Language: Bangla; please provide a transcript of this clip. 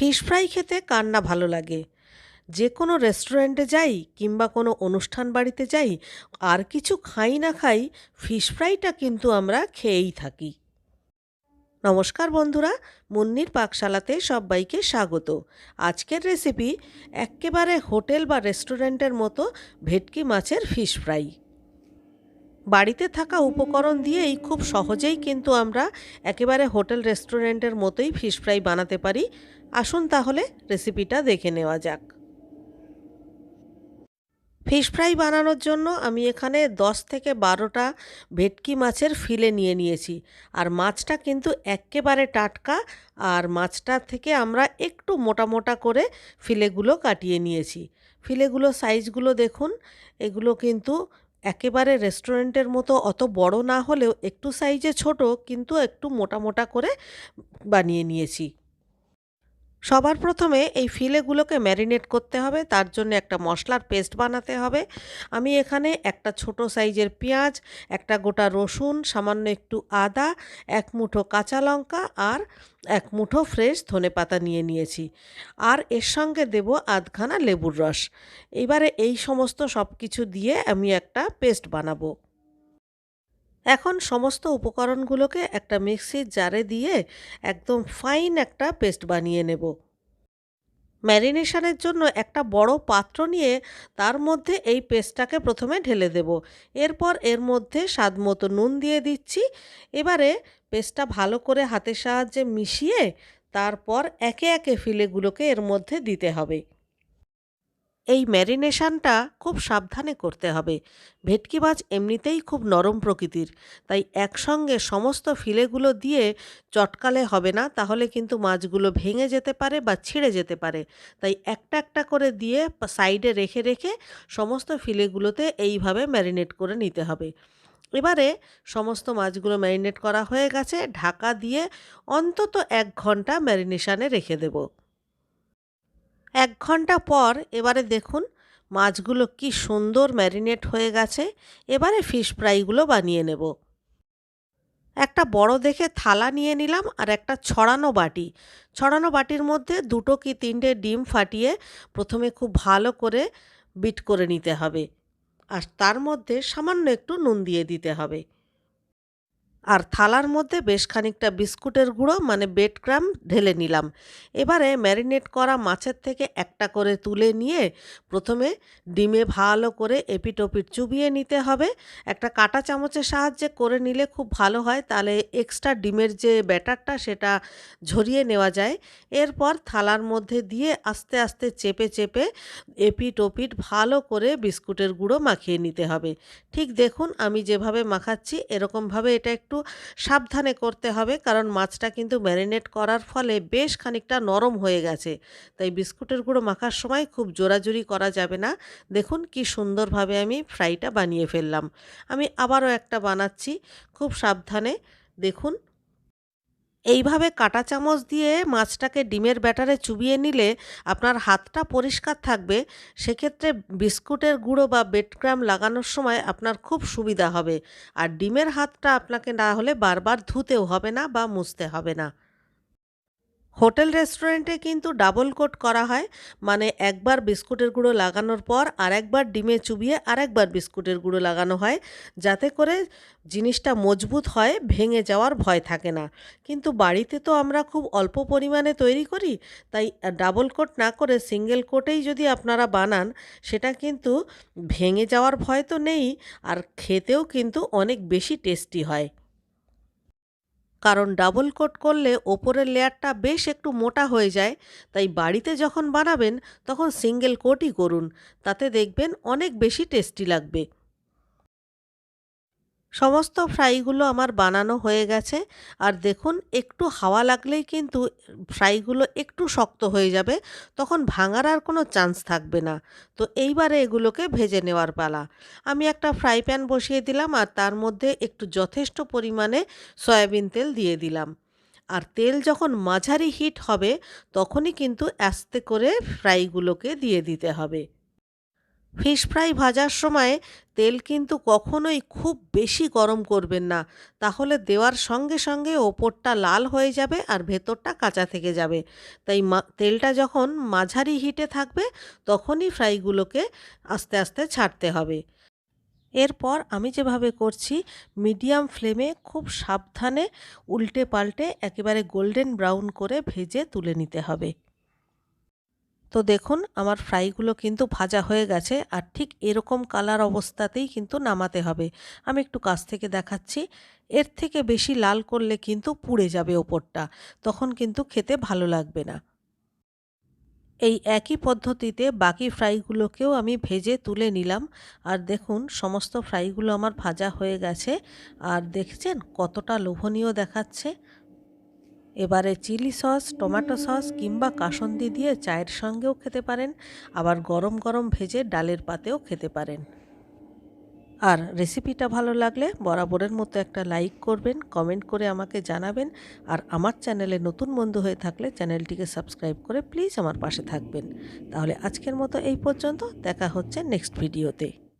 ফিশ ফ্রাই খেতে কার না ভালো লাগে। যে কোনো রেস্টুরেন্টে যাই কিংবা কোনো অনুষ্ঠান বাড়িতে যাই, আর কিছু খাই না খাই, ফিশ ফ্রাইটা কিন্তু আমরা খেয়েই থাকি। নমস্কার বন্ধুরা, মুন্নির পাকশালাতে সবাইকে স্বাগত। আজকের রেসিপি এক্কেবারে হোটেল বা রেস্টুরেন্টের মতো ভেটকি মাছের ফিশ ফ্রাই। বাড়িতে থাকা উপকরণ দিয়েই খুব সহজেই কিন্তু আমরা একেবারে হোটেল রেস্টুরেন্টের মতোই ফিশ ফ্রাই বানাতে পারি। আসুন তাহলে রেসিপিটা দেখে নেওয়া যাক। ফিশ ফ্রাই বানানোর জন্য আমি এখানে 10 থেকে 12টা ভেটকি মাছের ফিলে নিয়ে নিয়েছি। আর মাছটা কিন্তু এক্কেবারে টাটকা, আর মাছটা থেকে আমরা একটু মোটা মোটা করে ফিলেগুলো কাটিয়ে নিয়েছি। ফিলেগুলো সাইজগুলো দেখুন, এগুলো কিন্তু একেবারে রেস্টুরেন্টের মতো অত বড় না হলেও একটু সাইজে ছোট, কিন্তু একটু মোটা মোটা করে বানিয়ে নিয়েছি। সবার প্রথমে এই ফিলেগুলোকে ম্যারিনেট করতে হবে, তার জন্য একটা মশলার পেস্ট বানাতে হবে। আমি এখানে একটা ছোট সাইজের পেঁয়াজ, একটা গোটা রসুন, সামান্য একটু আদা, এক মুঠো কাঁচা লঙ্কা আর এক মুঠো ফ্রেশ ধনেপাতা নিয়ে নিয়েছি। আর এর সঙ্গে দেব আধখানা লেবুর রস। এবারে এই সমস্ত সব কিছু দিয়ে আমি একটা পেস্ট বানাবো। এখন সমস্ত উপকরণগুলোকে একটা মিক্সির জারে দিয়ে একদম ফাইন একটা পেস্ট বানিয়ে নেব। ম্যারিনেশনের জন্য একটা বড় পাত্র নিয়ে তার মধ্যে এই পেস্টটাকে প্রথমে ঢেলে দেব। এরপর এর মধ্যে স্বাদমতো নুন দিয়ে দিচ্ছি। এবারে পেস্টটা ভালো করে হাতের সাহায্যে মিশিয়ে তারপর একে একে ফিলেগুলোকে এর মধ্যে দিতে হবে। এই ম্যারিনেশনটা খুব সাবধানে করতে হবে। ভেটকি মাছ এমনিতেই খুব নরম প্রকৃতির, তাই একসঙ্গে সমস্ত ফিলেগুলো দিয়ে চটকালে হবে না, তাহলে কিন্তু মাছগুলো ভেঙে যেতে পারে বা ছিঁড়ে যেতে পারে। তাই একটা একটা করে দিয়ে সাইডে রেখে রেখে সমস্ত ফিলেগুলোতে এইভাবে ম্যারিনেট করে নিতে হবে। এবারে সমস্ত মাছগুলো ম্যারিনেট করা হয়ে গেছে, ঢাকা দিয়ে অন্তত 1 ঘন্টা ম্যারিনেশনে রেখে দেব। 1 ঘন্টা পর এবারে দেখুন মাছগুলো কি সুন্দর ম্যারিনেট হয়ে গেছে। এবারে ফিশ ফ্রাইগুলো বানিয়ে নেব। একটা বড় দেখে থালা নিয়ে নিলাম আর একটা ছড়ানো বাটি। ছড়ানো বাটির মধ্যে 2টো কি 3টে ডিম ফাটিয়ে প্রথমে খুব ভালো করে বিট করে নিতে হবে। আর তার মধ্যে সামান্য একটু নুন দিয়ে দিতে হবে। আর থালার মধ্যে বেশ খানিকটা বিস্কুটের গুঁড়ো মানে ব্রেড ক্রাম্ব ঢেলে নিলাম। এবারে ম্যারিনেট করা মাছের থেকে একটা করে তুলে নিয়ে প্রথমে ডিমে ভালো করে এপিট ওপিট চুবিয়ে নিতে হবে। একটা কাঁটা চামচের সাহায্যে করে নিলে খুব ভালো হয়, তাহলে এক্সট্রা ডিমের যে ব্যাটারটা সেটা ঝরিয়ে নেওয়া যায়। এরপর থালার মধ্যে দিয়ে আস্তে আস্তে চেপে চেপে এপিট ওপিট ভালো করে বিস্কুটের গুঁড়ো মাখিয়ে নিতে হবে। ঠিক দেখুন আমি যেভাবে মাখাচ্ছি এরকমভাবে এটা একটু সাবধানে করতে হবে, কারণ মাছটা কিন্তু ম্যারিনেট করার ফলে বেশ খানিকটা নরম হয়ে গেছে। তাই বিস্কুটের গুঁড়ো মাখার সময় খুব জোরাজুরি করা যাবে না। দেখুন কি সুন্দরভাবে আমি ফ্রাইটা বানিয়ে ফেললাম। আমি আবারও একটা বানাচ্ছি, খুব সাবধানে দেখুন। এইভাবে কাঁটা চামচ দিয়ে মাছটাকে ডিমের ব্যাটারে চুবিয়ে নিলে আপনার হাতটা পরিষ্কার থাকবে। সেক্ষেত্রে বিস্কুটের গুঁড়ো বা ব্রেড ক্রাম্ব লাগানোর সময় আপনার খুব সুবিধা হবে। আর ডিমের হাতটা আপনাকে না হলে বারবার ধুতেও হবে না বা মুছতে হবে না। হোটেল রেস্টুরেন্টে কিন্তু ডাবল কোট করা হয়, মানে একবার বিস্কুটের গুঁড়ো লাগানোর পর আরেকবার ডিমে চুবিয়ে আরেকবার বিস্কুটের গুঁড়ো লাগানো হয়, যাতে করে জিনিসটা মজবুত হয়, ভেঙে যাওয়ার ভয় থাকে না। কিন্তু বাড়িতে তো আমরা খুব অল্প পরিমাণে তৈরি করি, তাই ডাবল কোট না করে সিঙ্গেল কোটেই যদি আপনারা বানান, সেটা কিন্তু ভেঙে যাওয়ার ভয় তো নেই, আর খেতেও কিন্তু অনেক বেশি টেস্টি হয়। কারণ ডাবল কোট করলে ওপরের লেয়ারটা বেশ একটু মোটা হয়ে যায়। তাই বাড়িতে যখন বানাবেন তখন সিঙ্গেল কোটই করুন, তাতে দেখবেন অনেক বেশি টেস্টি লাগবে। সমস্ত ফ্রাইগুলো আমার বানানো হয়ে গেছে। আর দেখুন একটু হাওয়া লাগলেই কিন্তু ফ্রাইগুলো একটু শক্ত হয়ে যাবে, তখন ভাঙার আর কোনো চান্স থাকবে না। তো এইবারে এগুলোকে ভেজে নেওয়ার পালা। আমি একটা ফ্রাই প্যান বসিয়ে দিলাম আর তার মধ্যে একটু যথেষ্ট পরিমাণে সয়াবিন তেল দিয়ে দিলাম। আর তেল যখন মাঝারি হিট হবে তখনই কিন্তু আস্তে করে ফ্রাইগুলোকে দিয়ে দিতে হবে। ফিশ ফ্রাই ভাজার সময় তেল কিন্তু কখনোই খুব বেশি গরম করবেন না, তাহলে দেওয়ার সঙ্গে সঙ্গে ওপরটা লাল হয়ে যাবে আর ভেতরটা কাঁচা থেকে যাবে। তাই তেলটা যখন মাঝারি হিটে থাকবে তখনই ফ্রাইগুলোকে আস্তে আস্তে ছাড়তে হবে। এরপর আমি যেভাবে করছি, মিডিয়াম ফ্লেমে খুব সাবধানে উল্টে পাল্টে একেবারে গোল্ডেন ব্রাউন করে ভেজে তুলে নিতে হবে। তো দেখুন আমার ফ্রাইগুলো কিন্তু ভাজা হয়ে গেছে, আর ঠিক এরকম কালার অবস্থাতেই কিন্তু নামাতে হবে। আমি একটু কাছ থেকে দেখাচ্ছি। এর থেকে বেশি লাল করলে কিন্তু পুড়ে যাবে ওপরটা, তখন কিন্তু খেতে ভালো লাগবে না। এই একই পদ্ধতিতে বাকি ফ্রাইগুলোকেও আমি ভেজে তুলে নিলাম। আর দেখুন সমস্ত ফ্রাইগুলো আমার ভাজা হয়ে গেছে, আর দেখছেন কতটা লোভনীয় দেখাচ্ছে। এবারে চিলি সস, টমেটো সস কিংবা কাসুন্দি দিয়ে চায়ের সঙ্গেও খেতে পারেন, আবার গরম গরম ভেজে ডালের পাতেও খেতে পারেন। আর রেসিপিটা ভালো লাগলে বরাবরের মতো একটা লাইক করবেন, কমেন্ট করে আমাকে জানাবেন, আর আমার চ্যানেলে নতুন বন্ধু হয়ে থাকলে চ্যানেলটিকে সাবস্ক্রাইব করে প্লিজ আমার পাশে থাকবেন। তাহলে আজকের মতো এই পর্যন্ত, দেখা হচ্ছে নেক্সট ভিডিওতে।